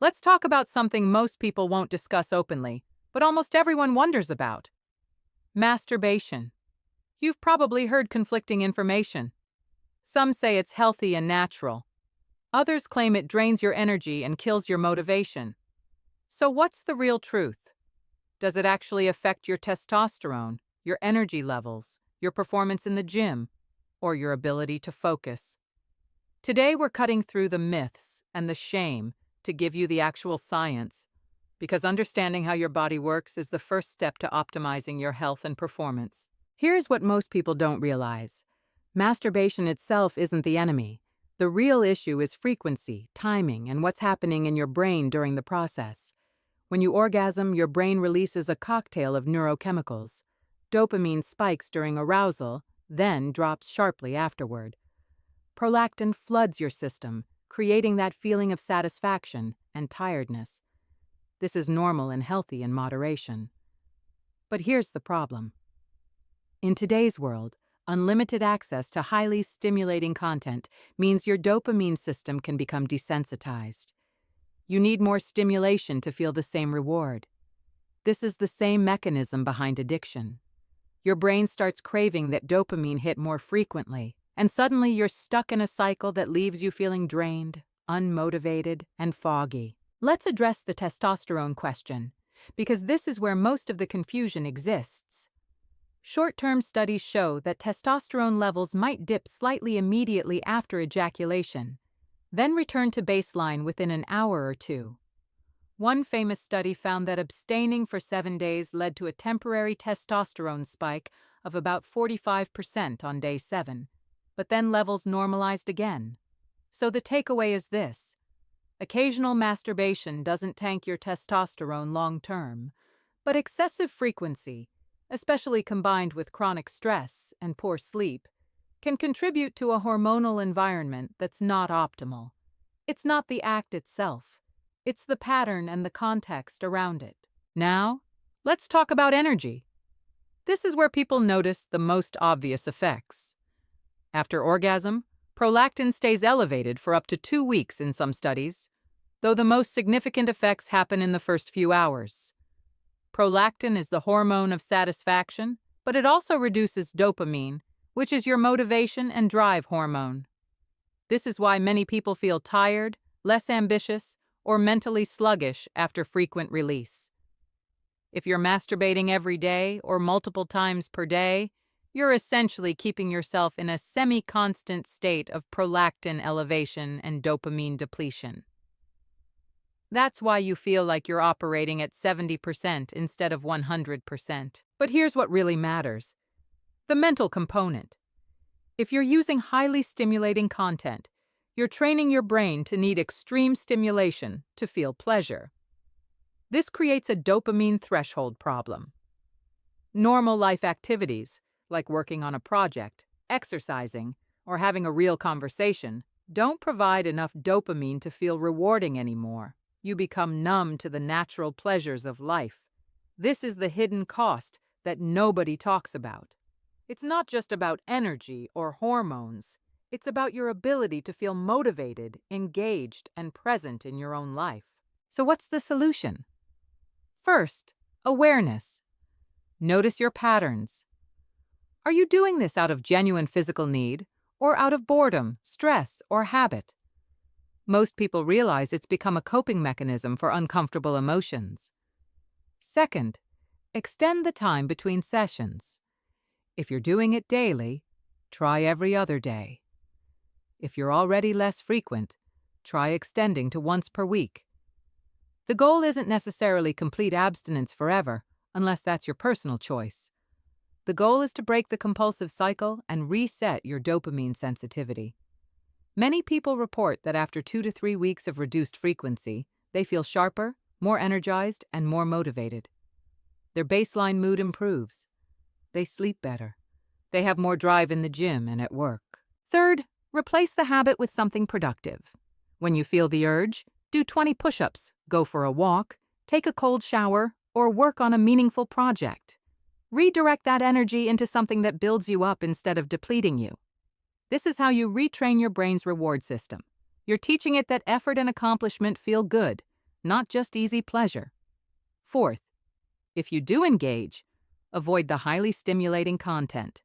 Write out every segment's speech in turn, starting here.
Let's talk about something most people won't discuss openly, but almost everyone wonders about: masturbation. You've probably heard conflicting information. Some say it's healthy and natural. Others claim it drains your energy and kills your motivation. So what's the real truth? Does it actually affect your testosterone, your energy levels, your performance in the gym, or your ability to focus? Today we're cutting through the myths and the shame to give you the actual science, because understanding how your body works is the first step to optimizing your health and performance. Here's what most people don't realize. Masturbation itself isn't the enemy. The real issue is frequency, timing, and what's happening in your brain during the process. When you orgasm, your brain releases a cocktail of neurochemicals. Dopamine spikes during arousal, then drops sharply afterward. Prolactin floods your system, creating that feeling of satisfaction and tiredness. This is normal and healthy in moderation. But here's the problem. In today's world, unlimited access to highly stimulating content means your dopamine system can become desensitized. You need more stimulation to feel the same reward. This is the same mechanism behind addiction. Your brain starts craving that dopamine hit more frequently, and suddenly you're stuck in a cycle that leaves you feeling drained, unmotivated, and foggy. Let's address the testosterone question, because this is where most of the confusion exists. Short-term studies show that testosterone levels might dip slightly immediately after ejaculation, then return to baseline within an hour or two. One famous study found that abstaining for 7 days led to a temporary testosterone spike of about 45% on day 7, but then levels normalized again. So the takeaway is this: occasional masturbation doesn't tank your testosterone long-term, but excessive frequency, especially combined with chronic stress and poor sleep, can contribute to a hormonal environment that's not optimal. It's not the act itself. It's the pattern and the context around it. Now, let's talk about energy. This is where people notice the most obvious effects. After orgasm, prolactin stays elevated for up to 2 weeks in some studies, though the most significant effects happen in the first few hours. Prolactin is the hormone of satisfaction, but it also reduces dopamine, which is your motivation and drive hormone. This is why many people feel tired, less ambitious, or mentally sluggish after frequent release. If you're masturbating every day or multiple times per day, you're essentially keeping yourself in a semi-constant state of prolactin elevation and dopamine depletion. That's why you feel like you're operating at 70% instead of 100%. But here's what really matters: the mental component. If you're using highly stimulating content, you're training your brain to need extreme stimulation to feel pleasure. This creates a dopamine threshold problem. Normal life activities, like working on a project, exercising, or having a real conversation, don't provide enough dopamine to feel rewarding anymore. You become numb to the natural pleasures of life. This is the hidden cost that nobody talks about. It's not just about energy or hormones. It's about your ability to feel motivated, engaged, and present in your own life. So what's the solution? First, awareness. Notice your patterns. Are you doing this out of genuine physical need, or out of boredom, stress, or habit? Most people realize it's become a coping mechanism for uncomfortable emotions. Second, extend the time between sessions. If you're doing it daily, try every other day. If you're already less frequent, try extending to once per week. The goal isn't necessarily complete abstinence forever, unless that's your personal choice. The goal is to break the compulsive cycle and reset your dopamine sensitivity. Many people report that after 2 to 3 weeks of reduced frequency, they feel sharper, more energized, and more motivated. Their baseline mood improves. They sleep better. They have more drive in the gym and at work. Third, replace the habit with something productive. When you feel the urge, do 20 push-ups, go for a walk, take a cold shower, or work on a meaningful project. Redirect that energy into something that builds you up instead of depleting you. This is how you retrain your brain's reward system. You're teaching it that effort and accomplishment feel good, not just easy pleasure. Fourth, if you do engage, avoid the highly stimulating content.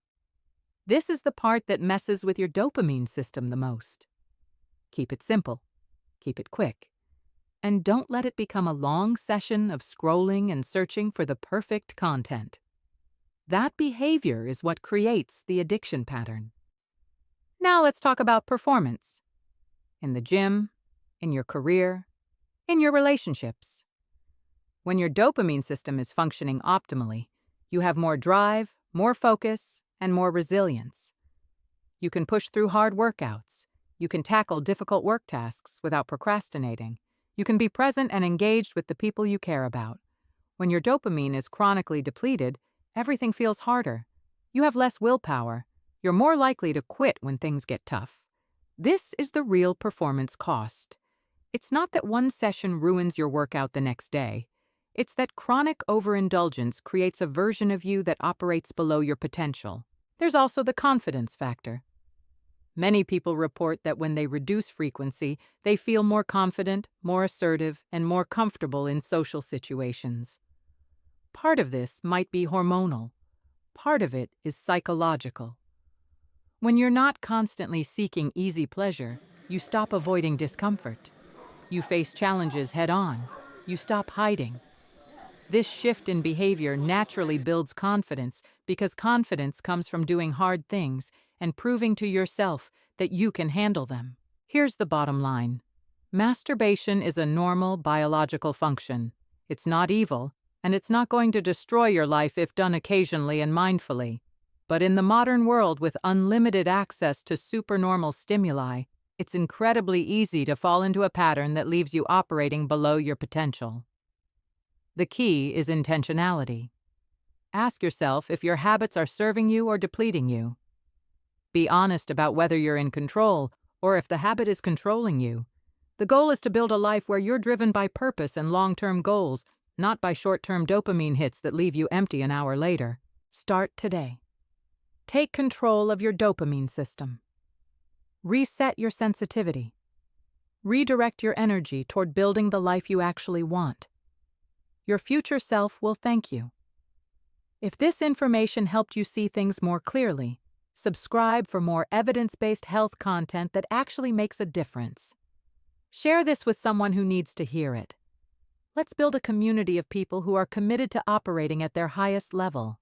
This is the part that messes with your dopamine system the most. Keep it simple, keep it quick, and don't let it become a long session of scrolling and searching for the perfect content. That behavior is what creates the addiction pattern. Now let's talk about performance. In the gym, in your career, in your relationships. When your dopamine system is functioning optimally, you have more drive, more focus, and more resilience. You can push through hard workouts. You can tackle difficult work tasks without procrastinating. You can be present and engaged with the people you care about. When your dopamine is chronically depleted, everything feels harder. You have less willpower. You're more likely to quit when things get tough. This is the real performance cost. It's not that one session ruins your workout the next day. It's that chronic overindulgence creates a version of you that operates below your potential. There's also the confidence factor. Many people report that when they reduce frequency, they feel more confident, more assertive, and more comfortable in social situations. Part of this might be hormonal. Part of it is psychological. When you're not constantly seeking easy pleasure, you stop avoiding discomfort. You face challenges head-on. You stop hiding. This shift in behavior naturally builds confidence because confidence comes from doing hard things and proving to yourself that you can handle them. Here's the bottom line. Masturbation is a normal biological function. It's not evil, and it's not going to destroy your life if done occasionally and mindfully. But in the modern world with unlimited access to supernormal stimuli, it's incredibly easy to fall into a pattern that leaves you operating below your potential. The key is intentionality. Ask yourself if your habits are serving you or depleting you. Be honest about whether you're in control or if the habit is controlling you. The goal is to build a life where you're driven by purpose and long-term goals, not by short-term dopamine hits that leave you empty an hour later. Start today. Take control of your dopamine system. Reset your sensitivity. Redirect your energy toward building the life you actually want. Your future self will thank you. If this information helped you see things more clearly, subscribe for more evidence-based health content that actually makes a difference. Share this with someone who needs to hear it. Let's build a community of people who are committed to operating at their highest level.